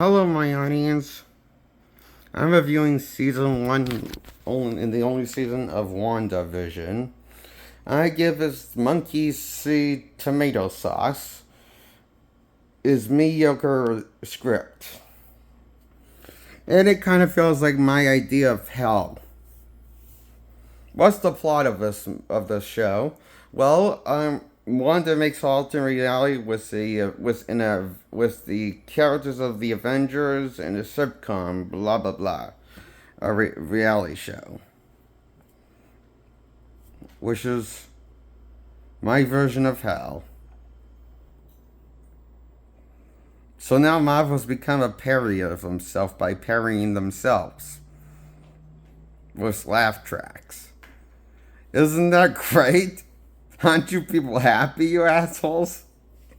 Hello, my audience. I'm reviewing season one, in the only season of WandaVision. I give this monkey seed tomato sauce is mediocre script, and it kind of feels like my idea of hell. What's the plot of this show? Well, Wanda makes alternate reality with the characters of the Avengers and a sitcom, blah blah blah, a reality show, which is my version of hell. So now Marvel's become a parody of himself by parodying themselves with laugh tracks. Isn't that great? Aren't you people happy, you assholes?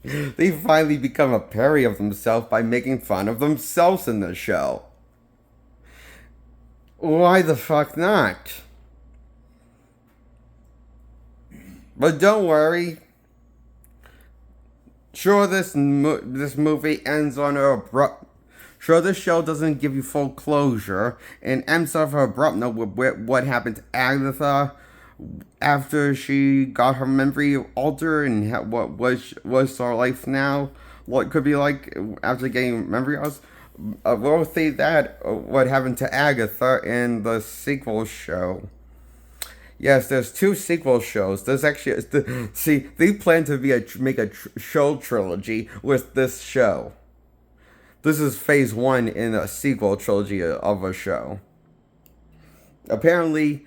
They finally become a parody of themselves by making fun of themselves in the show. Why the fuck not? But don't worry. Sure, this movie ends on an abrupt. Sure, this show doesn't give you full closure and ends on an abrupt note with what happened to Agatha after she got her memory altered and what was her life now. What could be like after getting memory loss. We'll see that what happened to Agatha in the sequel show. Yes, there's two sequel shows. There's actually see they plan to make a show trilogy with this show. This is phase one in a sequel trilogy of a show. Apparently,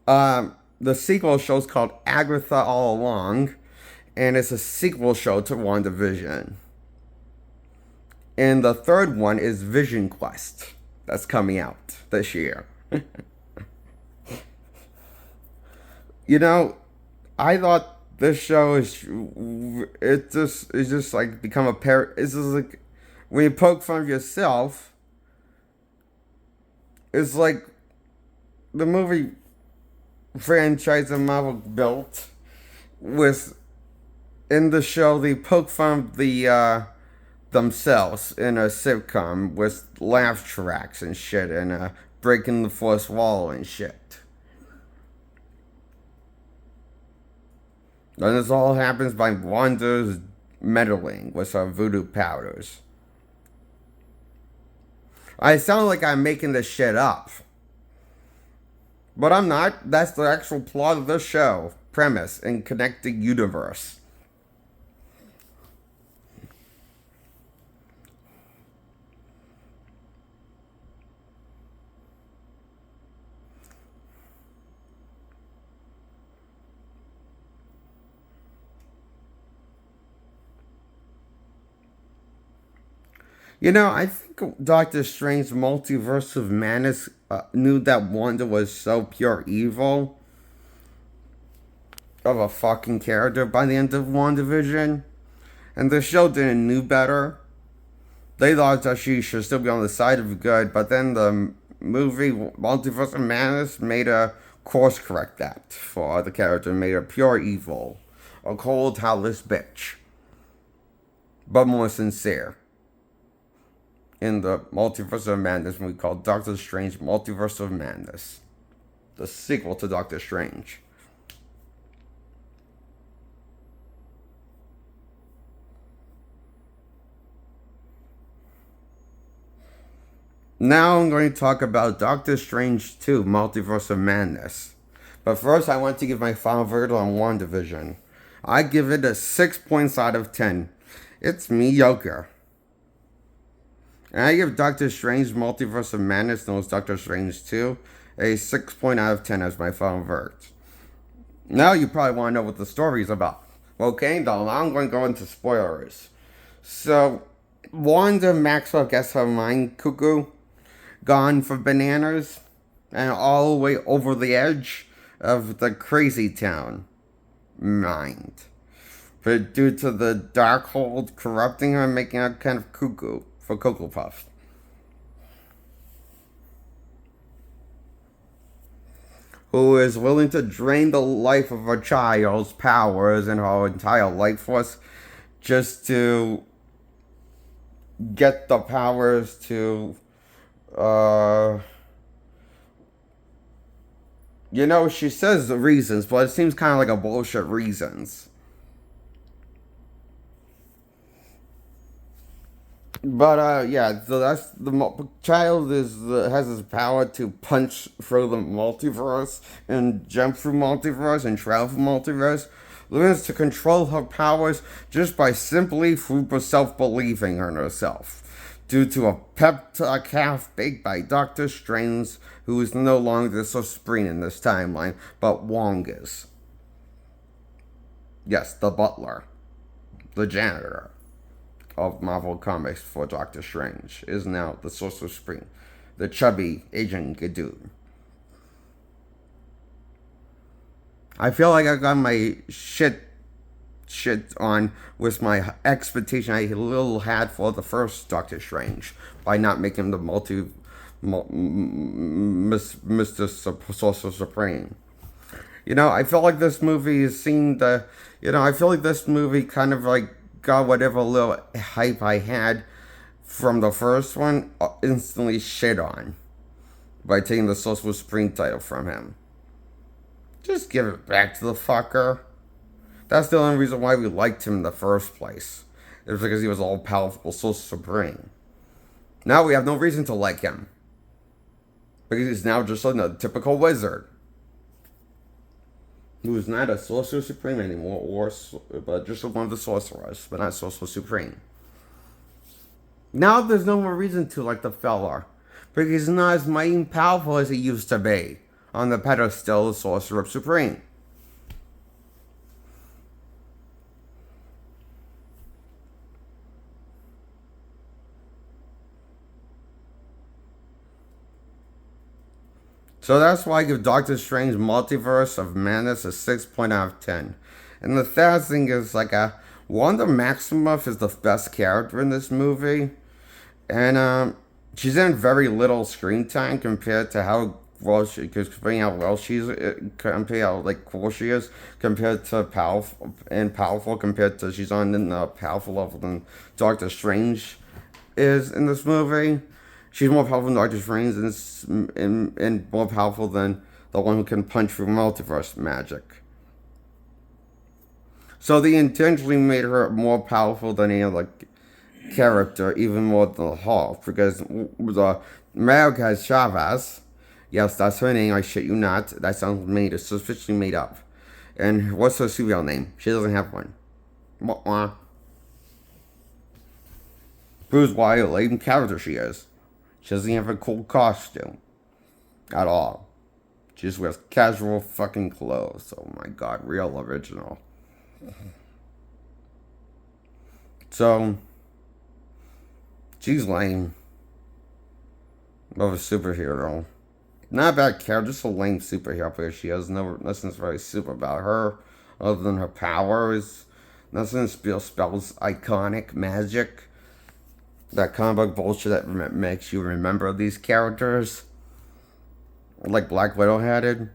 the sequel show is called Agatha All Along, and it's a sequel show to WandaVision. And the third one is Vision Quest. That's coming out this year. You know, I thought this show it's just like become a pair. It's just like when you poke fun of yourself. It's like the movie franchise that Marvel built with in the show they poke fun of themselves in a sitcom with laugh tracks and shit and breaking the fourth wall and shit. And this all happens by Wanda's meddling with her voodoo powders. I sound like I'm making this shit up. But I'm not. That's the actual plot of the show, premise, and connected universe. You know, I think Doctor Strange's Multiverse of Madness knew that Wanda was so pure evil of a fucking character by the end of WandaVision. And the show didn't know better. They thought that she should still be on the side of good, but then the movie Multiverse of Madness made a course correct that for the character, made her pure evil. A cold, heartless bitch. But more sincere. In the Multiverse of Madness movie called Doctor Strange Multiverse of Madness. The sequel to Doctor Strange. Now I'm going to talk about Doctor Strange 2 Multiverse of Madness. But first, I want to give my final verdict on WandaVision. I give it a 6 points out of 10. It's mediocre. And I give Doctor Strange Multiverse of Madness, known as Doctor Strange 2, a 6 point out of 10 as my final verdict. Now you probably want to know what the story is about. Okay, now I'm going to go into spoilers. So, Wanda Maxwell gets her mind cuckoo, gone for bananas, and all the way over the edge of the crazy town mind. But due to the dark hold corrupting her and making her kind of cuckoo for Cocoa Puffs. Who is willing to drain the life of a child's powers and her entire life force just to get the powers to, uh, she says the reasons, but it seems kind of like a bullshit reasons. But yeah, so that's child has his power to punch through the multiverse and jump through multiverse and travel through multiverse. Learns to control her powers just by simply through self believing in herself, due to a pep talk half baked by Doctor Strange, who is no longer the Supreme in this timeline, but Wong is. Yes, the butler, the janitor of Marvel Comics for Doctor Strange, is now the Sorcerer Supreme, the chubby Agent Gadoo. I feel like I got my shit on with my expectation I a little had for the first Doctor Strange by not making the Mr. Sorcerer Supreme. I feel like this movie seemed, I feel like this movie kind of like got whatever little hype I had from the first one instantly shit on by taking the Sorcerer Supreme title from him. Just give it back to the fucker. That's the only reason why we liked him in the first place. It was because he was all powerful, so supreme. Now we have no reason to like him. Because he's now just a typical wizard. Who's not a Sorcerer Supreme anymore, but just one of the sorcerers, but not Sorcerer Supreme. Now there's no more reason to like the fella. Because he's not as mighty and powerful as he used to be on the pedestal of Sorcerer Supreme. So that's why I give Doctor Strange Multiverse of Madness a 6 out of 10. And the third thing is Wanda Maximoff is the best character in this movie. And she's in very little screen time compared to how well comparing how well she's compared how cool she is compared to powerful compared to she's on in the powerful level than Doctor Strange is in this movie. She's more powerful than Doctor Strange and more powerful than the one who can punch through multiverse magic. So they intentionally made her more powerful than any other character, even more than the Hulk, because the America Chavez, yes, that's her name, I shit you not, that sounds made, it's sufficiently made up. And what's her serial name? She doesn't have one. Proves why a lame character she is. She doesn't have a cool costume. At all. She just wears casual fucking clothes. Oh my god, real original. So, she's lame. Of a superhero. Not a bad character, just a lame superhero because she has nothing very super about her other than her powers. Nothing spells iconic magic. That comic book bullshit that makes you remember these characters. Like Black Widow had it.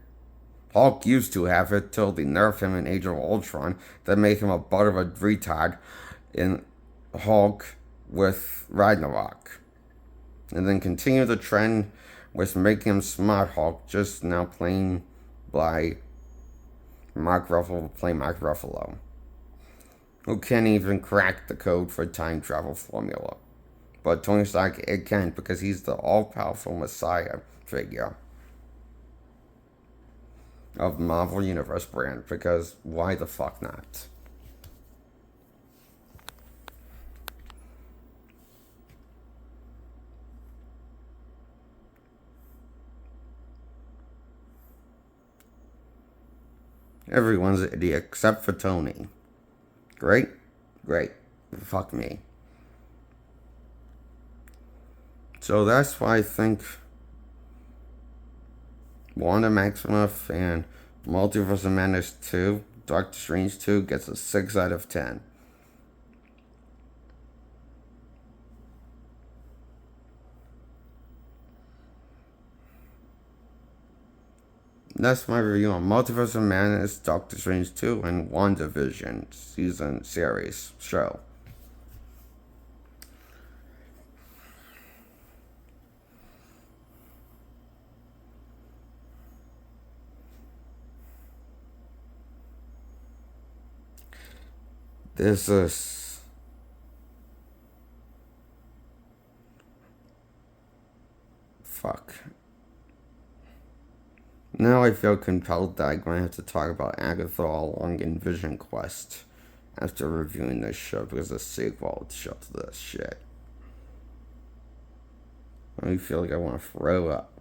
Hulk used to have it till they nerfed him in Age of Ultron. That made him a butt of a retard in Hulk with Ragnarok. And then continue the trend with making him Smart Hulk, just now playing by Mark Ruffalo. Who can't even crack the code for time travel formula. But Tony Stark, it can't because he's the all-powerful Messiah figure of Marvel Universe brand. Because why the fuck not? Everyone's an idiot except for Tony. Great? Great. Fuck me. So that's why I think Wanda Maximoff and Multiverse of Madness 2, Doctor Strange 2, gets a 6 out of 10. That's my review on Multiverse of Madness, Doctor Strange 2, and WandaVision series show. This is. Fuck. Now I feel compelled that I'm going to have to talk about Agatha All Along in Vision Quest after reviewing this show because the sequel show to this shit. I feel like I want to throw up.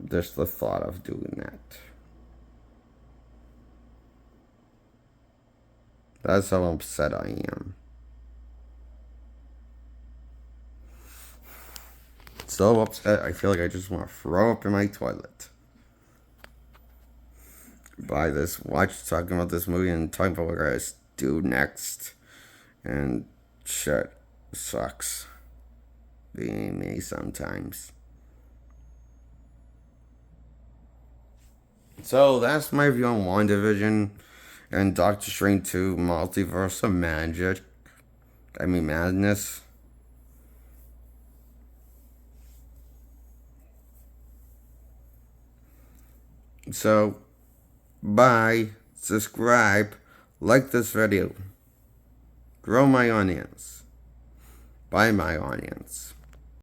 Just the thought of doing that. That's how upset I am. So upset, I feel like I just want to throw up in my toilet. By this, watch talking about this movie and talking about what I gotta do next. And shit sucks. Being me sometimes. So that's my view on WandaVision and Doctor Strange 2 Multiverse of Magic. Madness. So, bye, subscribe, like this video. Grow my audience. Bye, my audience.